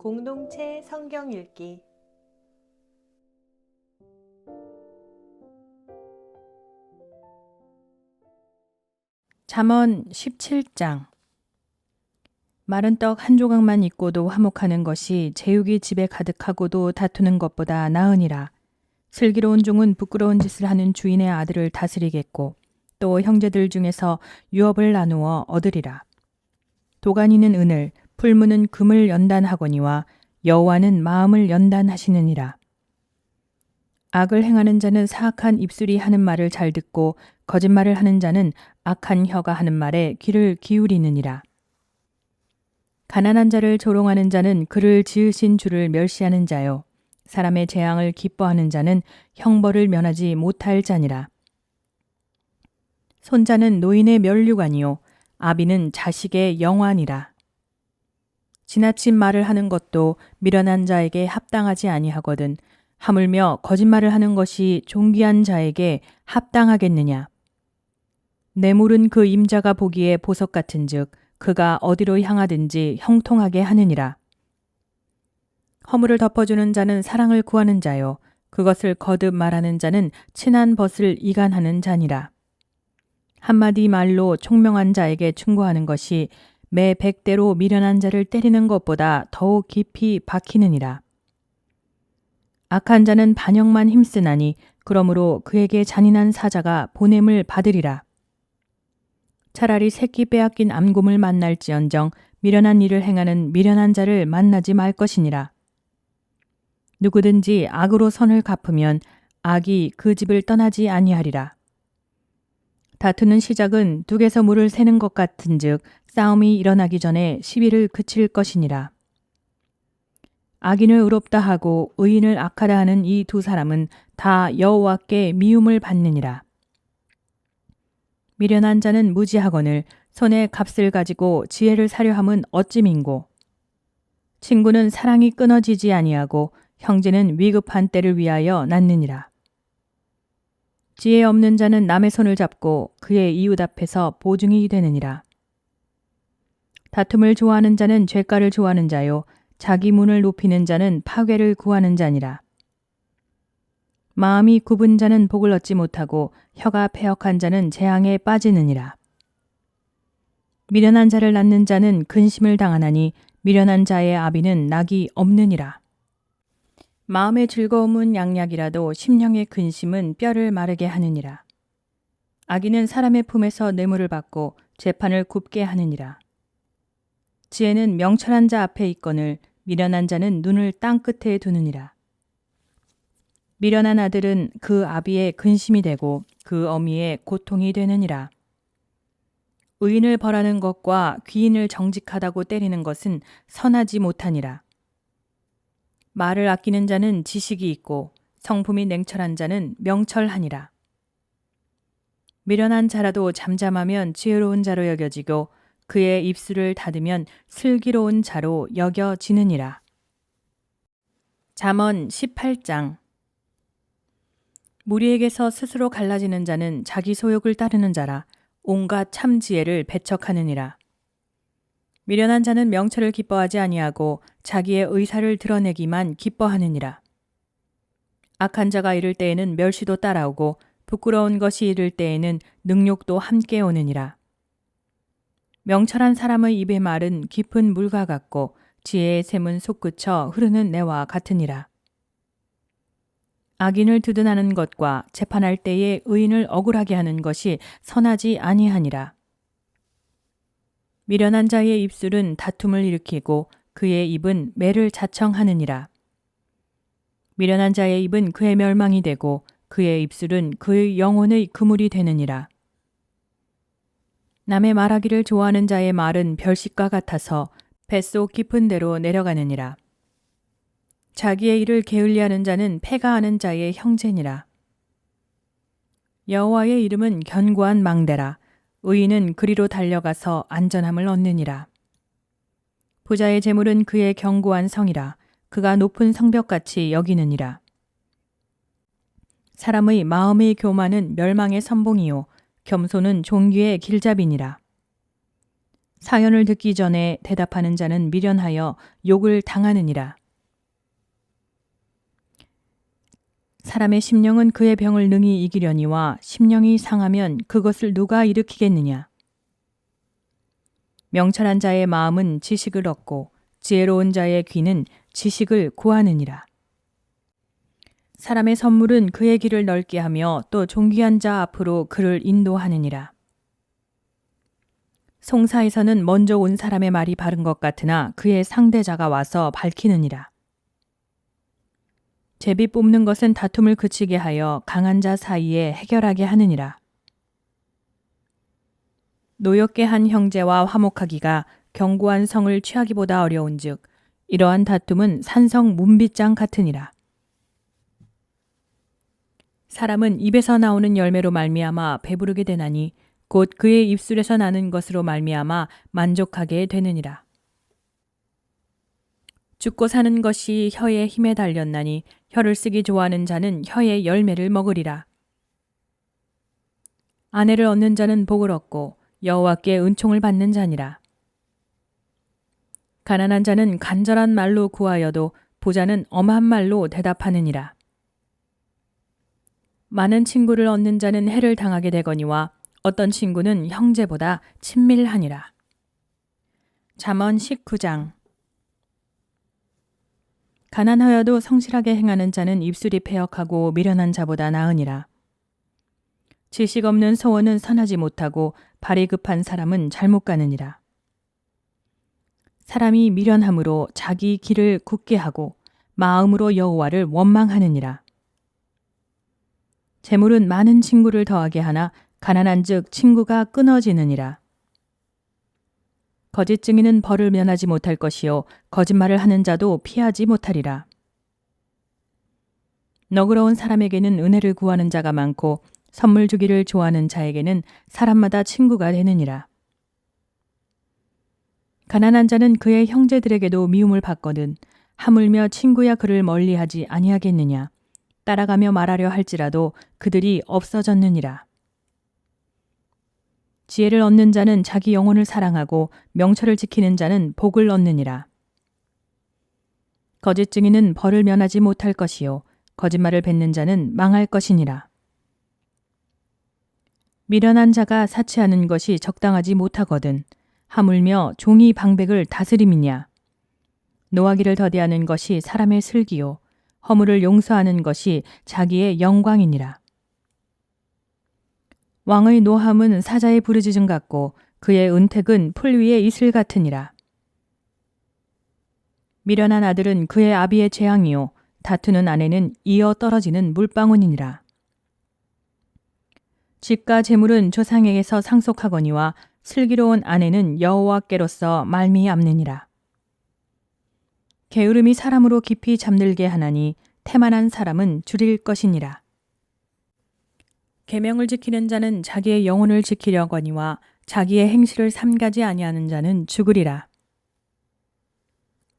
공동체 성경 읽기 잠언 17장. 마른 떡 한 조각만 있고도 화목하는 것이 제육이 집에 가득하고도 다투는 것보다 나으니라. 슬기로운 종은 부끄러운 짓을 하는 주인의 아들을 다스리겠고 또 형제들 중에서 유업을 나누어 얻으리라. 도가니는 은을, 풀무는 금을 연단하거니와 여호와는 마음을 연단하시느니라. 악을 행하는 자는 사악한 입술이 하는 말을 잘 듣고 거짓말을 하는 자는 악한 혀가 하는 말에 귀를 기울이느니라. 가난한 자를 조롱하는 자는 그를 지으신 주를 멸시하는 자요. 사람의 재앙을 기뻐하는 자는 형벌을 면하지 못할 자니라. 손자는 노인의 면류관이요 아비는 자식의 영환이라. 지나친 말을 하는 것도 미련한 자에게 합당하지 아니하거든 하물며 거짓말을 하는 것이 존귀한 자에게 합당하겠느냐. 뇌물은 그 임자가 보기에 보석 같은즉 그가 어디로 향하든지 형통하게 하느니라. 허물을 덮어주는 자는 사랑을 구하는 자요 그것을 거듭 말하는 자는 친한 벗을 이간하는 자니라. 한마디 말로 총명한 자에게 충고하는 것이 매 100대로 미련한 자를 때리는 것보다 더욱 깊이 박히느니라. 악한 자는 반역만 힘쓰나니 그러므로 그에게 잔인한 사자가 보냄을 받으리라. 차라리 새끼 빼앗긴 암곰을 만날지언정 미련한 일을 행하는 미련한 자를 만나지 말 것이니라. 누구든지 악으로 선을 갚으면 악이 그 집을 떠나지 아니하리라. 다투는 시작은 둑에서 물을 새는 것 같은즉 싸움이 일어나기 전에 시비를 그칠 것이니라. 악인을 의롭다 하고 의인을 악하다 하는 이 두 사람은 다 여호와께 미움을 받느니라. 미련한 자는 무지하거늘 손에 값을 가지고 지혜를 사려 함은 어찌 민고. 친구는 사랑이 끊어지지 아니하고 형제는 위급한 때를 위하여 낳느니라. 지혜 없는 자는 남의 손을 잡고 그의 이웃 앞에서 보증이 되느니라. 다툼을 좋아하는 자는 죄가를 좋아하는 자요 자기 문을 높이는 자는 파괴를 구하는 자니라. 마음이 굽은 자는 복을 얻지 못하고 혀가 패역한 자는 재앙에 빠지느니라. 미련한 자를 낳는 자는 근심을 당하나니 미련한 자의 아비는 낙이 없느니라. 마음의 즐거움은 양약이라도 심령의 근심은 뼈를 마르게 하느니라. 악인은 사람의 품에서 뇌물을 받고 재판을 굽게 하느니라. 지혜는 명철한 자 앞에 있거늘 미련한 자는 눈을 땅 끝에 두느니라. 미련한 아들은 그 아비의 근심이 되고 그 어미의 고통이 되느니라. 의인을 벌하는 것과 귀인을 정직하다고 때리는 것은 선하지 못하니라. 말을 아끼는 자는 지식이 있고 성품이 냉철한 자는 명철하니라. 미련한 자라도 잠잠하면 지혜로운 자로 여겨지고 그의 입술을 닫으면 슬기로운 자로 여겨지느니라. 잠언 18장. 무리에게서 스스로 갈라지는 자는 자기 소욕을 따르는 자라 온갖 참 지혜를 배척하느니라. 미련한 자는 명철을 기뻐하지 아니하고 자기의 의사를 드러내기만 기뻐하느니라. 악한 자가 이를 때에는 멸시도 따라오고 부끄러운 것이 이를 때에는 능욕도 함께 오느니라. 명철한 사람의 입의 말은 깊은 물과 같고 지혜의 샘은 솟구쳐 흐르는 내와 같으니라. 악인을 두둔하는 것과 재판할 때에 의인을 억울하게 하는 것이 선하지 아니하니라. 미련한 자의 입술은 다툼을 일으키고 그의 입은 매를 자청하느니라. 미련한 자의 입은 그의 멸망이 되고 그의 입술은 그의 영혼의 그물이 되느니라. 남의 말하기를 좋아하는 자의 말은 별식과 같아서 뱃속 깊은 데로 내려가느니라. 자기의 일을 게을리하는 자는 패가 하는 자의 형제니라. 여호와의 이름은 견고한 망대라. 의인은 그리로 달려가서 안전함을 얻느니라. 부자의 재물은 그의 견고한 성이라. 그가 높은 성벽같이 여기느니라. 사람의 마음의 교만은 멸망의 선봉이요 겸손은 존귀의 길잡이니라. 사연을 듣기 전에 대답하는 자는 미련하여 욕을 당하느니라. 사람의 심령은 그의 병을 능히 이기려니와 심령이 상하면 그것을 누가 일으키겠느냐. 명철한 자의 마음은 지식을 얻고 지혜로운 자의 귀는 지식을 구하느니라. 사람의 선물은 그의 길을 넓게 하며 또 존귀한 자 앞으로 그를 인도하느니라. 송사에서는 먼저 온 사람의 말이 바른 것 같으나 그의 상대자가 와서 밝히느니라. 제비 뽑는 것은 다툼을 그치게 하여 강한 자 사이에 해결하게 하느니라. 노엽게 한 형제와 화목하기가 견고한 성을 취하기보다 어려운즉 이러한 다툼은 산성 문빗장 같으니라. 사람은 입에서 나오는 열매로 말미암아 배부르게 되나니 곧 그의 입술에서 나는 것으로 말미암아 만족하게 되느니라. 죽고 사는 것이 혀의 힘에 달렸나니 혀를 쓰기 좋아하는 자는 혀의 열매를 먹으리라. 아내를 얻는 자는 복을 얻고 여호와께 은총을 받는 자니라. 가난한 자는 간절한 말로 구하여도 부자는 엄한 말로 대답하느니라. 많은 친구를 얻는 자는 해를 당하게 되거니와 어떤 친구는 형제보다 친밀하니라. 잠언 19장. 가난하여도 성실하게 행하는 자는 입술이 패역하고 미련한 자보다 나으니라. 지식 없는 소원은 선하지 못하고 발이 급한 사람은 잘못 가느니라. 사람이 미련함으로 자기 길을 굳게 하고 마음으로 여호와를 원망하느니라. 재물은 많은 친구를 더하게 하나 가난한즉 친구가 끊어지느니라. 거짓 증인은 벌을 면하지 못할 것이요 거짓말을 하는 자도 피하지 못하리라. 너그러운 사람에게는 은혜를 구하는 자가 많고 선물 주기를 좋아하는 자에게는 사람마다 친구가 되느니라. 가난한 자는 그의 형제들에게도 미움을 받거든 하물며 친구야 그를 멀리하지 아니하겠느냐. 따라가며 말하려 할지라도 그들이 없어졌느니라. 지혜를 얻는 자는 자기 영혼을 사랑하고 명철을 지키는 자는 복을 얻느니라. 거짓 증인은 벌을 면하지 못할 것이요 거짓말을 뱉는 자는 망할 것이니라. 미련한 자가 사치하는 것이 적당하지 못하거든 하물며 종이 방백을 다스림이냐. 노하기를 더디하는 것이 사람의 슬기요 허물을 용서하는 것이 자기의 영광이니라. 왕의 노함은 사자의 부르짖음 같고 그의 은택은 풀 위의 이슬 같으니라. 미련한 아들은 그의 아비의 재앙이요 다투는 아내는 이어 떨어지는 물방울이니라. 집과 재물은 조상에게서 상속하거니와 슬기로운 아내는 여호와께로서 말미암느니라. 게으름이 사람으로 깊이 잠들게 하나니 태만한 사람은 줄일 것이니라. 계명을 지키는 자는 자기의 영혼을 지키려거니와 자기의 행실을 삼가지 아니하는 자는 죽으리라.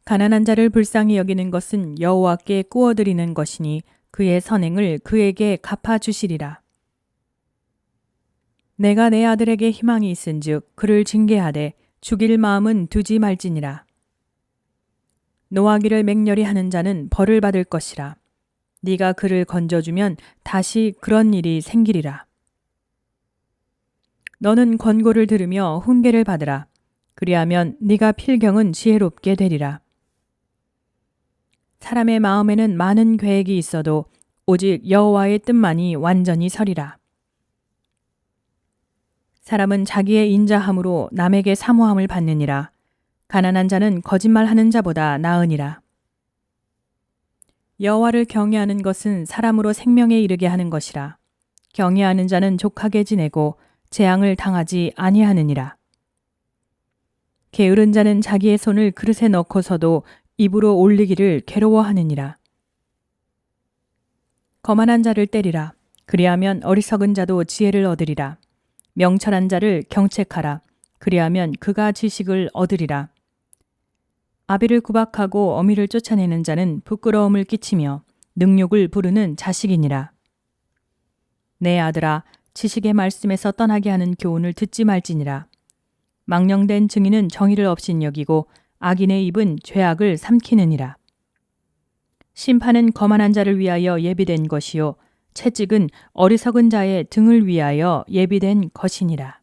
가난한 자를 불쌍히 여기는 것은 여호와께 꾸어드리는 것이니 그의 선행을 그에게 갚아주시리라. 내가 내 아들에게 희망이 있은즉 그를 징계하되 죽일 마음은 두지 말지니라. 노하기를 맹렬히 하는 자는 벌을 받을 것이라. 네가 그를 건져주면 다시 그런 일이 생기리라. 너는 권고를 들으며 훈계를 받으라. 그리하면 네가 필경은 지혜롭게 되리라. 사람의 마음에는 많은 계획이 있어도 오직 여호와의 뜻만이 완전히 서리라. 사람은 자기의 인자함으로 남에게 사모함을 받느니라. 가난한 자는 거짓말하는 자보다 나으니라. 여호와를 경외하는 것은 사람으로 생명에 이르게 하는 것이라. 경외하는 자는 족하게 지내고 재앙을 당하지 아니하느니라. 게으른 자는 자기의 손을 그릇에 넣고서도 입으로 올리기를 괴로워하느니라. 거만한 자를 때리라. 그리하면 어리석은 자도 지혜를 얻으리라. 명철한 자를 경책하라. 그리하면 그가 지식을 얻으리라. 아비를 구박하고 어미를 쫓아내는 자는 부끄러움을 끼치며 능욕을 부르는 자식이니라. 내 아들아, 지식의 말씀에서 떠나게 하는 교훈을 듣지 말지니라. 망령된 증인은 정의를 업신여기고 악인의 입은 죄악을 삼키느니라. 심판은 거만한 자를 위하여 예비된 것이요 채찍은 어리석은 자의 등을 위하여 예비된 것이니라.